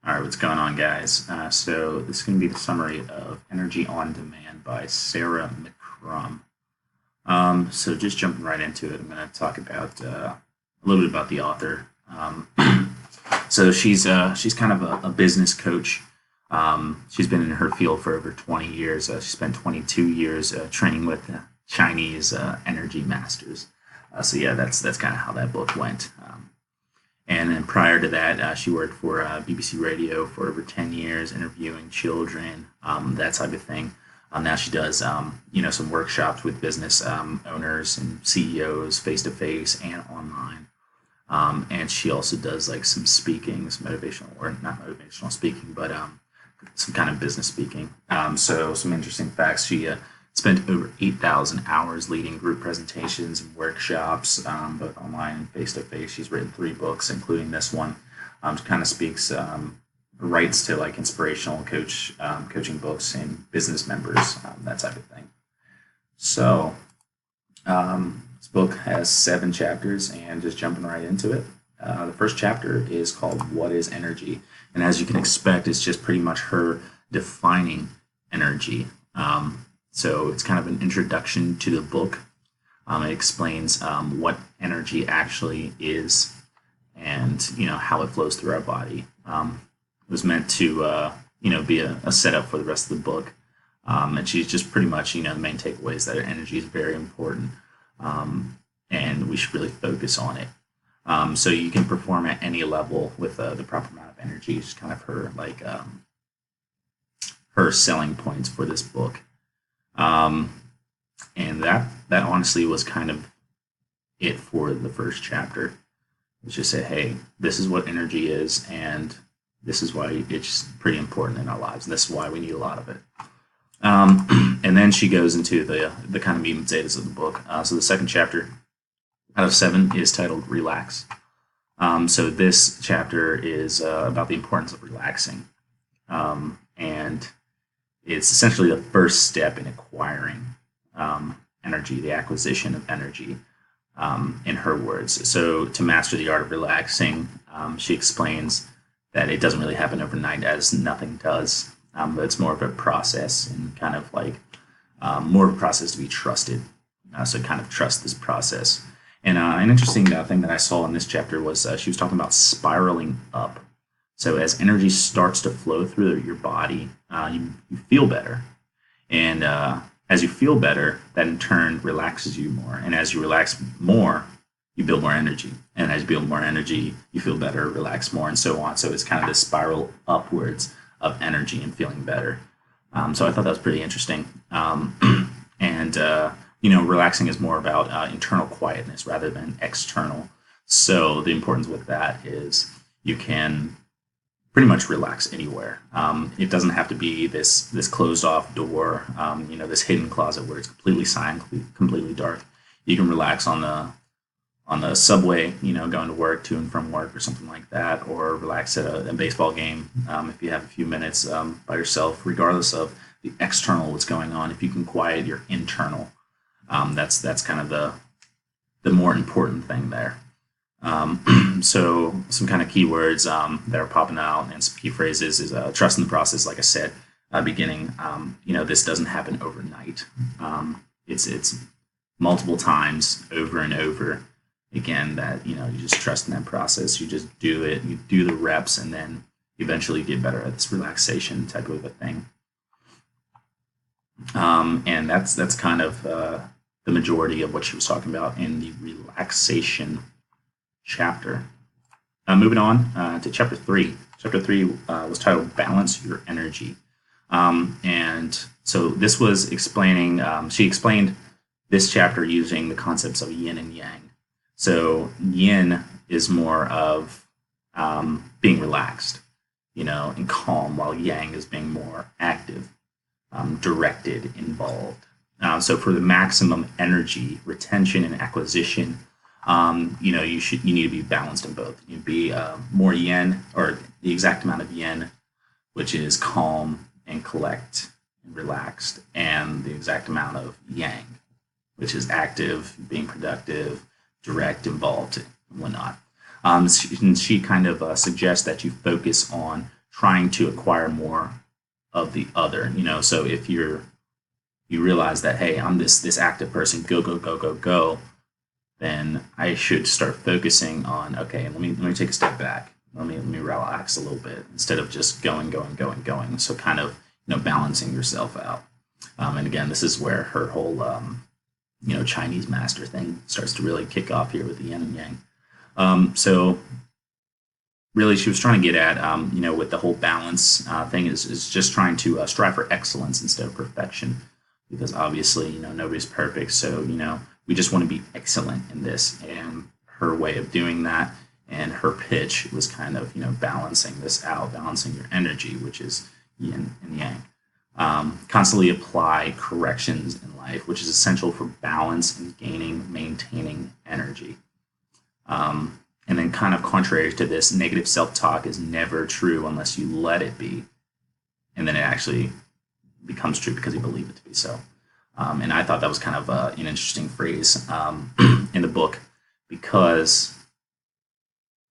All right, what's going on, guys? So this is going to be the summary of Energy on Demand by Sarah McCrum. So just jumping right into it, I'm going to talk about a little bit about the author. So she's kind of a business coach. She's been in her field for over 20 years. She spent 22 years training with Chinese energy masters. So yeah, that's kind of how that book went. And then prior to that, she worked for BBC Radio for over 10 years, interviewing children, that type of thing. Now she does, some workshops with business owners and CEOs face to face and online. And she also does like some speaking, some motivational, or not motivational speaking, but some kind of business speaking. So some interesting facts. She spent over 8,000 hours leading group presentations and workshops, both online and face to face. She's written 3 books, including this one. She kind of speaks, writes to like inspirational coaching books and business members, that type of thing. So this book has 7 chapters, and just jumping right into it. The first chapter is called What is Energy? And as you can expect, it's just pretty much her defining energy. So it's kind of an introduction to the book. It explains what energy actually is, and how it flows through our body. It was meant to be a setup for the rest of the book. And she's just pretty much the main takeaway is that energy is very important, and we should really focus on it. So you can perform at any level with the proper amount of energy. It's kind of her her selling points for this book. And that honestly was kind of it for the first chapter. It's just say, hey, this is what energy is, and this is why it's pretty important in our lives, and this is why we need a lot of it. And then she goes into the kind of meat and potatoes of the book. So the second chapter out of 7 is titled Relax. So this chapter is about the importance of relaxing. And it's essentially the first step in acquiring energy, the acquisition of energy, in her words. So to master the art of relaxing, she explains that it doesn't really happen overnight, as nothing does. But it's more of a process, and kind of like more of a process to be trusted. So kind of trust this process. And an interesting thing that I saw in this chapter was she was talking about spiraling up. So as energy starts to flow through your body, you feel better. And as you feel better, that in turn relaxes you more. And as you relax more, you build more energy. And as you build more energy, you feel better, relax more, and so on. So it's kind of this spiral upwards of energy and feeling better. So I thought that was pretty interesting. And relaxing is more about internal quietness rather than external. So the importance with that is you can pretty much relax anywhere. It doesn't have to be this closed off door, this hidden closet where it's completely silent, completely dark. You can relax on the subway, going to work, to and from work, or something like that, or relax at a baseball game if you have a few minutes by yourself, regardless of the external what's going on. If you can quiet your internal, that's kind of the more important thing there. So some kind of keywords that are popping out, and some key phrases is trust in the process. Like I said, beginning, this doesn't happen overnight. It's multiple times over and over again that you just trust in that process. You just do it, you do the reps, and then eventually get better at this relaxation type of a thing. And that's kind of the majority of what she was talking about in the relaxation chapter. Moving on to chapter 3. Chapter 3 was titled Balance Your Energy. And so this was explaining, she explained this chapter using the concepts of yin and yang. So yin is more of being relaxed, and calm, while yang is being more active, directed, involved. So for the maximum energy retention and acquisition, you need to be balanced in both. You be more yin, or the exact amount of yin, which is calm and collect and relaxed, and the exact amount of yang, which is active, being productive, direct, involved, and whatnot. She kind of suggests that you focus on trying to acquire more of the other. So if you realize that, hey, I'm this active person, go go go go go, then I should start focusing on, okay, let me take a step back. Let me relax a little bit instead of just going going going going. So kind of balancing yourself out. And again, this is where her whole Chinese master thing starts to really kick off here with the yin and yang. So really, she was trying to get at, with the whole balance thing, is just trying to strive for excellence instead of perfection, because obviously, nobody's perfect. So, we just want to be excellent in this. And her way of doing that and her pitch was kind of, balancing this out, balancing your energy, which is yin and yang. Constantly apply corrections in life, which is essential for balance and maintaining energy. And then, kind of contrary to this, negative self-talk is never true unless you let it be. And then it actually becomes true because you believe it to be so. And I thought that was kind of an interesting phrase in the book, because,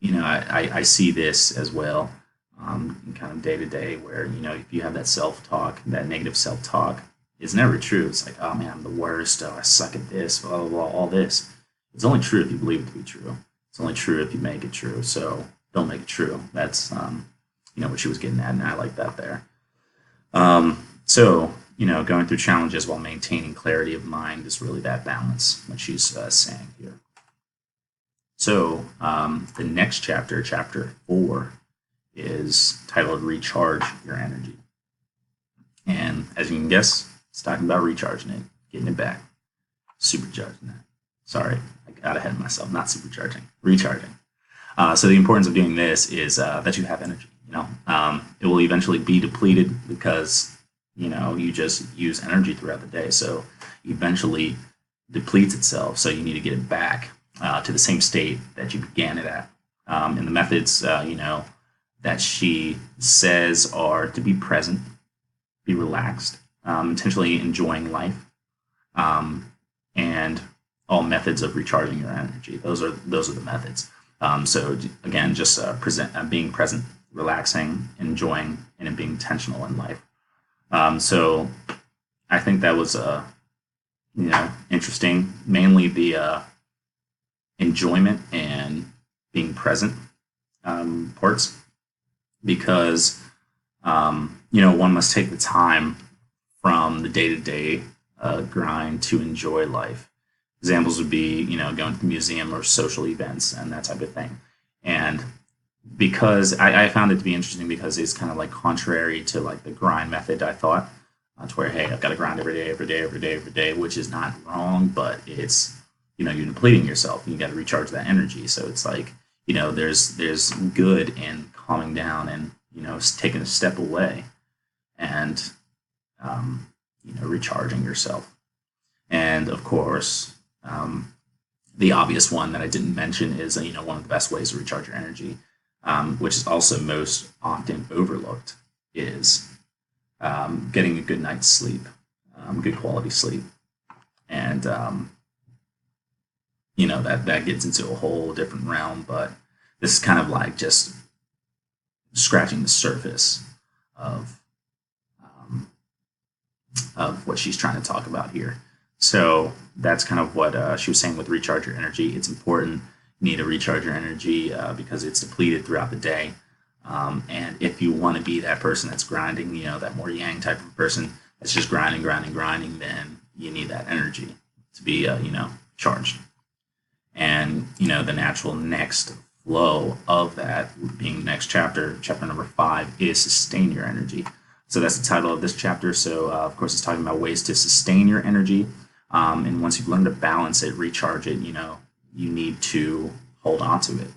I see this as well in kind of day to day, where, if you have that self-talk, that negative self-talk, it's never true. It's like, oh man, I'm the worst. Oh, I suck at this, blah, blah, blah, all this. It's only true if you believe it to be true. It's only true if you make it true. So don't make it true. That's, what she was getting at, and I like that there. So, going through challenges while maintaining clarity of mind is really that balance, what she's saying here. So the next chapter, chapter 4, is titled Recharge Your Energy. And as you can guess, it's talking about recharging it, getting it back, supercharging it. Sorry, I got ahead of myself. Not supercharging, recharging. So the importance of doing this is that you have energy. It will eventually be depleted because you just use energy throughout the day. So eventually depletes itself. So you need to get it back to the same state that you began it at. And the methods, that she says are to be present, be relaxed, intentionally enjoying life, and all methods of recharging your energy. Those are the methods. So again, just being present, relaxing, enjoying, and being intentional in life. So I think that was interesting. Mainly the enjoyment and being present parts, because one must take the time from the day-to-day grind to enjoy life. Examples would be, going to the museum or social events and that type of thing. And because I found it to be interesting, because it's kind of like contrary to like the grind method, I thought, to where, hey, I've got to grind every day, which is not wrong, but it's, you're depleting yourself. You got to recharge that energy. So it's like, there's good in calming down and, taking a step away and, recharging yourself. And of course, the obvious one that I didn't mention is, one of the best ways to recharge your energy, which is also most often overlooked, is getting a good night's sleep, good quality sleep. And, that gets into a whole different realm, but this is kind of like just scratching the surface of what she's trying to talk about here. So that's kind of what she was saying with recharge your energy. It's important. You need to recharge your energy because it's depleted throughout the day. And if you want to be that person that's grinding, that more yang type of person that's just grinding, then you need that energy to be, charged. And, the natural next flow of that being next chapter number 5, is sustain your energy. So that's the title of this chapter. So, of course, it's talking about ways to sustain your energy. And once you've learned to balance it, recharge it, you need to hold on to it.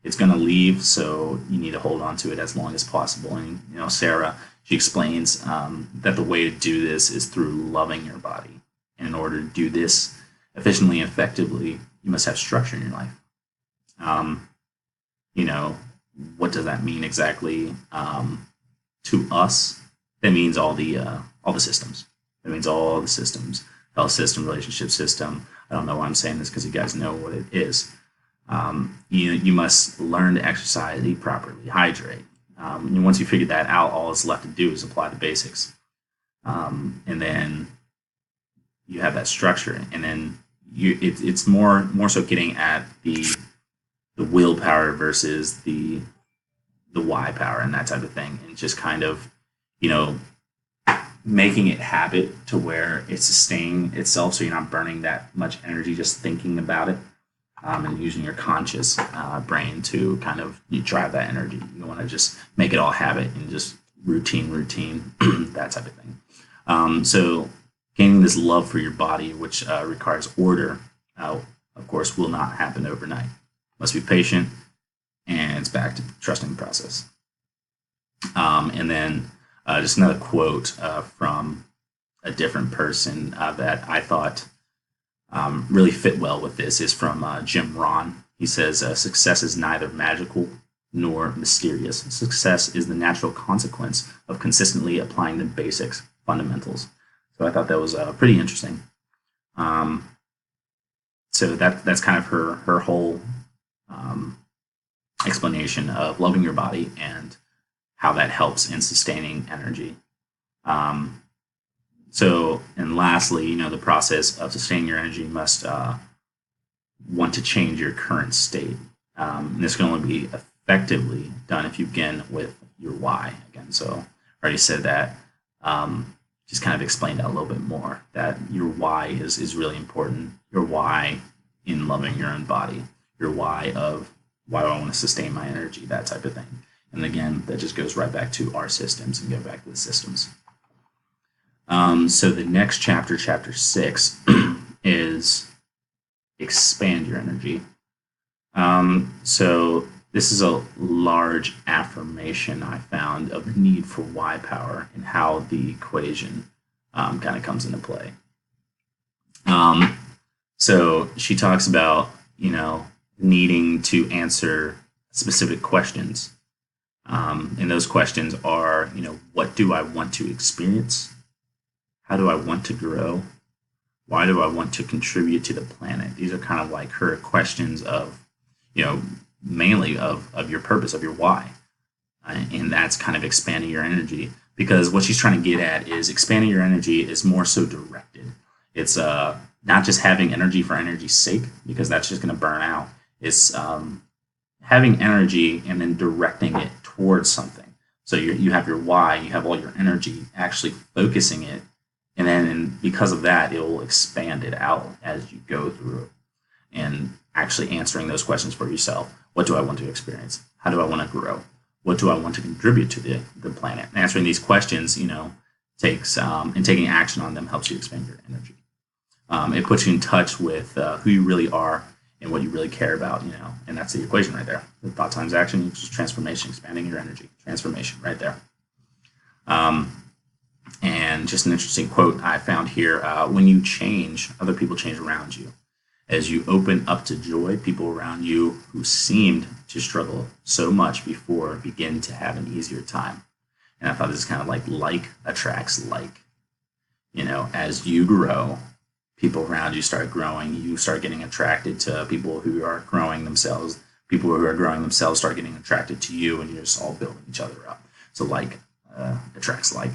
It's going to leave, so you need to hold on to it as long as possible. And, Sarah, she explains that the way to do this is through loving your body. And in order to do this efficiently and effectively, you must have structure in your life. What does that mean exactly? To us, that means all the systems. That means all the systems. Health system, relationship system. I don't know why I'm saying this, because you guys know what it is. You must learn to exercise, eat properly, hydrate, And once you figure that out, all that's left to do is apply the basics. And then you have that structure, and then it's more so getting at the willpower versus the why power and that type of thing, and just kind of, you know, making it habit to where it's sustaining itself, so you're not burning that much energy just thinking about it, and using your conscious brain to kind of you drive that energy. You want to just make it all habit and just routine, that type of thing. So gaining this love for your body, which requires order, of course, will not happen overnight. Must be patient, and it's back to trusting the process. And then just another quote from a different person that I thought really fit well with this is from Jim Rohn. He says, success is neither magical nor mysterious. Success is the natural consequence of consistently applying the basics, fundamentals. So I thought that was pretty interesting. So that's kind of her whole explanation of loving your body and how that helps in sustaining energy. And lastly, the process of sustaining your energy must want to change your current state. And this can only be effectively done if you begin with your why. Again, so I already said that. Just kind of explain that a little bit more, that your why is really important. Your why in loving your own body, your why of why do I want to sustain my energy, that type of thing. And again, that just goes right back to our systems and go back to the systems. So the next chapter, chapter 6, is expand your energy. So this is a large affirmation I found of the need for why power and how the equation kind of comes into play. So she talks about, needing to answer specific questions. And those questions are, what do I want to experience? How do I want to grow? Why do I want to contribute to the planet? These are kind of like her questions of, mainly of your purpose, of your why. And that's kind of expanding your energy, because what she's trying to get at is expanding your energy is more so directed. It's not just having energy for energy's sake, because that's just going to burn out. It's having energy and then directing it towards something. So you have your why, you have all your energy, actually focusing it, and then because of that, it will expand it out as you go through it. And actually answering those questions for yourself. What do I want to experience? How do I want to grow? What do I want to contribute to the planet? And answering these questions, takes and taking action on them helps you expand your energy. It puts you in touch with who you really are and what you really care about, and that's the equation right there. The thought times action equals transformation, expanding your energy, transformation right there. And just an interesting quote I found here, when you change, other people change around you. As you open up to joy, people around you who seemed to struggle so much before begin to have an easier time. And I thought this is kind of like attracts like. As you grow, people around you start growing. You start getting attracted to people who are growing themselves. People who are growing themselves start getting attracted to you, and you're just all building each other up. So like attracts like.